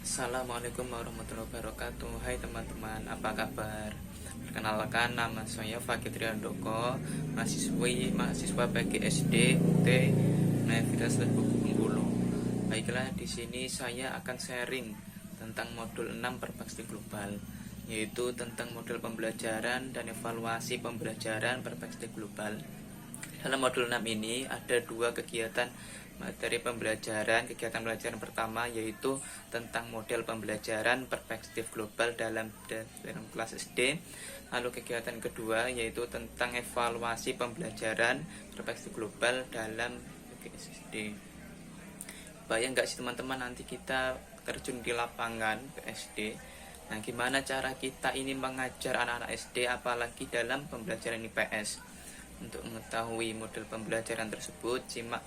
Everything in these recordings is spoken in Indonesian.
Assalamualaikum warahmatullahi wabarakatuh. Hai teman-teman, apa kabar? Perkenalkan, nama saya Fakih Triandoko, mahasiswa PGSD UT Universitas Buku Bengkulu. Baiklah, di sini saya akan sharing tentang modul 6 perspektif global, yaitu tentang model pembelajaran dan evaluasi pembelajaran perspektif global. Dalam modul 6 ini ada dua kegiatan materi pembelajaran. Kegiatan pembelajaran pertama yaitu tentang model pembelajaran perspektif global dalam kelas SD. Lalu kegiatan kedua yaitu tentang evaluasi pembelajaran perspektif global dalam SD. Bayang nggak sih teman-teman, nanti kita terjun di lapangan ke SD. Nah, gimana cara kita ini mengajar anak-anak SD apalagi dalam pembelajaran IPS? Untuk mengetahui model pembelajaran tersebut, simak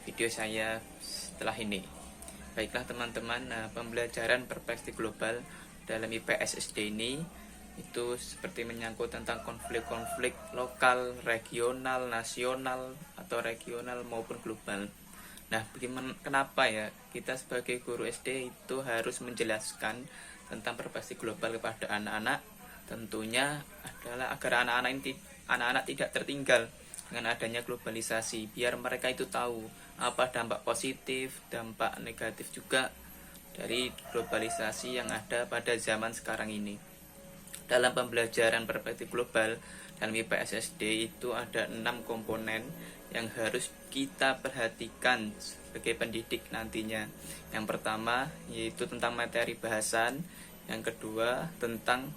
video saya setelah ini. Baiklah teman-teman, pembelajaran perspektif global dalam IPS SD ini itu seperti menyangkut tentang konflik-konflik lokal, regional, nasional, atau regional maupun global. Nah, kenapa ya kita sebagai guru SD itu harus menjelaskan tentang perspektif global kepada anak-anak? Tentunya adalah agar anak-anak tidak tertinggal dengan adanya globalisasi, biar mereka itu tahu apa dampak positif, dampak negatif juga dari globalisasi yang ada pada zaman sekarang ini. Dalam pembelajaran perspektif global dalam IPS SD itu ada 6 komponen yang harus kita perhatikan sebagai pendidik nantinya. Yang pertama yaitu tentang materi bahasan, yang kedua tentang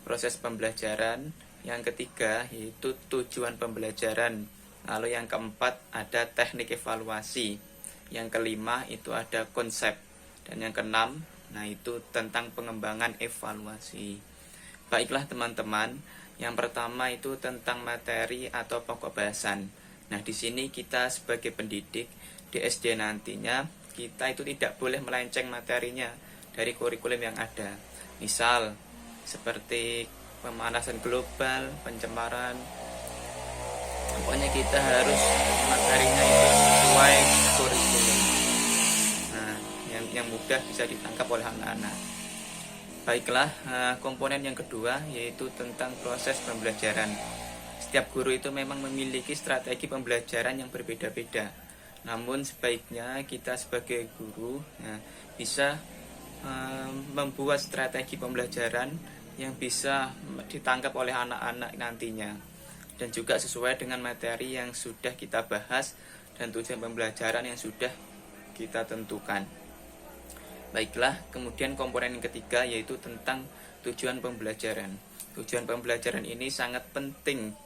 proses pembelajaran, yang ketiga yaitu tujuan pembelajaran, lalu yang keempat ada teknik evaluasi, yang kelima itu ada konsep, dan yang keenam itu tentang pengembangan evaluasi. Baiklah teman-teman, yang pertama itu tentang materi atau pokok bahasan. Nah, di sini kita sebagai pendidik di SD nantinya kita itu tidak boleh melenceng materinya dari kurikulum yang ada. Misal seperti pemanasan global, pencemaran. Pokoknya kita harus materinya itu sesuai kurikulum. Nah, yang mudah bisa ditangkap oleh anak-anak. Baiklah, komponen yang kedua yaitu tentang proses pembelajaran. Setiap guru itu memang memiliki strategi pembelajaran yang berbeda-beda. Namun sebaiknya kita sebagai guru bisa membuat strategi pembelajaran yang bisa ditangkap oleh anak-anak nantinya, dan juga sesuai dengan materi yang sudah kita bahas dan tujuan pembelajaran yang sudah kita tentukan. Baiklah, kemudian komponen yang ketiga yaitu tentang tujuan pembelajaran. Tujuan pembelajaran ini sangat penting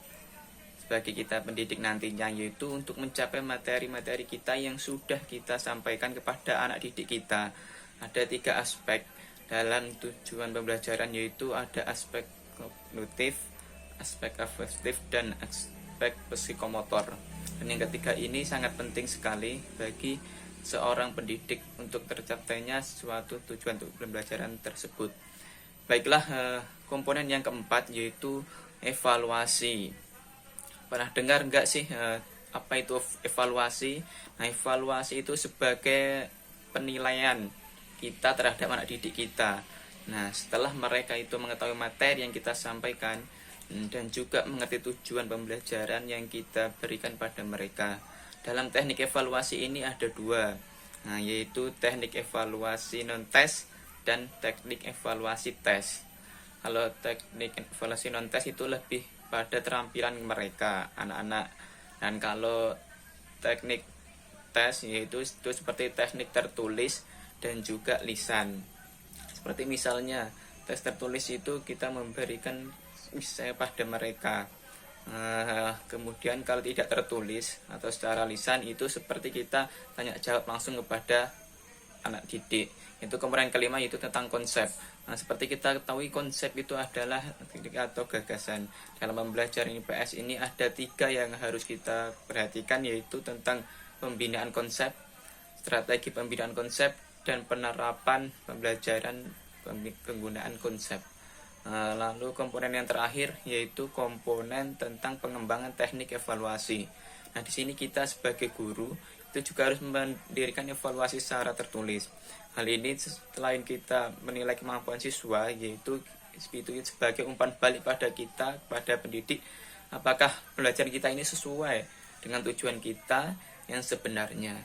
bagi kita pendidik nantinya, yaitu untuk mencapai materi-materi kita yang sudah kita sampaikan kepada anak didik kita. Ada 3 aspek dalam tujuan pembelajaran, yaitu ada aspek kognitif, aspek afektif, dan aspek psikomotor. Dan yang ketiga ini sangat penting sekali bagi seorang pendidik untuk tercapainya suatu tujuan untuk pembelajaran tersebut. Baiklah, komponen yang keempat yaitu evaluasi. Pernah dengar enggak sih apa itu evaluasi? Nah, evaluasi itu sebagai penilaian kita terhadap anak didik kita. Nah, setelah mereka itu mengetahui materi yang kita sampaikan dan juga mengerti tujuan pembelajaran yang kita berikan pada mereka. Dalam teknik evaluasi ini ada 2, yaitu teknik evaluasi non-tes dan teknik evaluasi tes. Kalau teknik evaluasi non-tes itu lebih pada terampilan mereka, anak-anak. Dan kalau teknik tes yaitu itu seperti teknik tertulis dan juga lisan. Seperti misalnya tes tertulis itu kita memberikan misalnya pada mereka. Kemudian kalau tidak tertulis atau secara lisan itu seperti kita tanya jawab langsung kepada anak didik. Itu komponen kelima yaitu tentang konsep. Nah, seperti kita ketahui konsep itu adalah atau gagasan. Dalam pembelajaran IPS ini ada 3 yang harus kita perhatikan, yaitu tentang pembinaan konsep, strategi pembinaan konsep, dan penerapan pembelajaran penggunaan konsep. Lalu komponen yang terakhir yaitu komponen tentang pengembangan teknik evaluasi. Nah, di sini kita sebagai guru itu juga harus mendirikan evaluasi secara tertulis. Hal ini selain kita menilai kemampuan siswa, yaitu itu sebagai umpan balik pada kita, pada pendidik, apakah belajar kita ini sesuai dengan tujuan kita yang sebenarnya.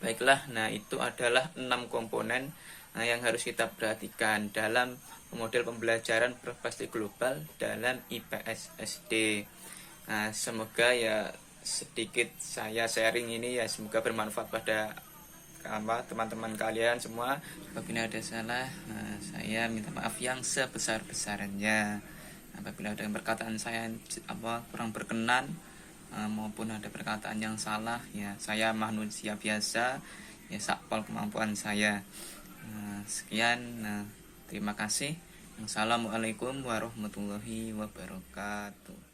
Baiklah, nah itu adalah 6 komponen yang harus kita perhatikan dalam model pembelajaran berbasis global dalam IPS SD. Nah, semoga ya sedikit saya sharing ini ya semoga bermanfaat pada teman-teman kalian semua. Apabila ada salah, saya minta maaf yang sebesar-besarnya. Apabila ada perkataan saya kurang berkenan, maupun ada perkataan yang salah, ya saya manusia biasa, ya sakpol kemampuan saya. Sekian, terima kasih. Assalamualaikum warahmatullahi wabarakatuh.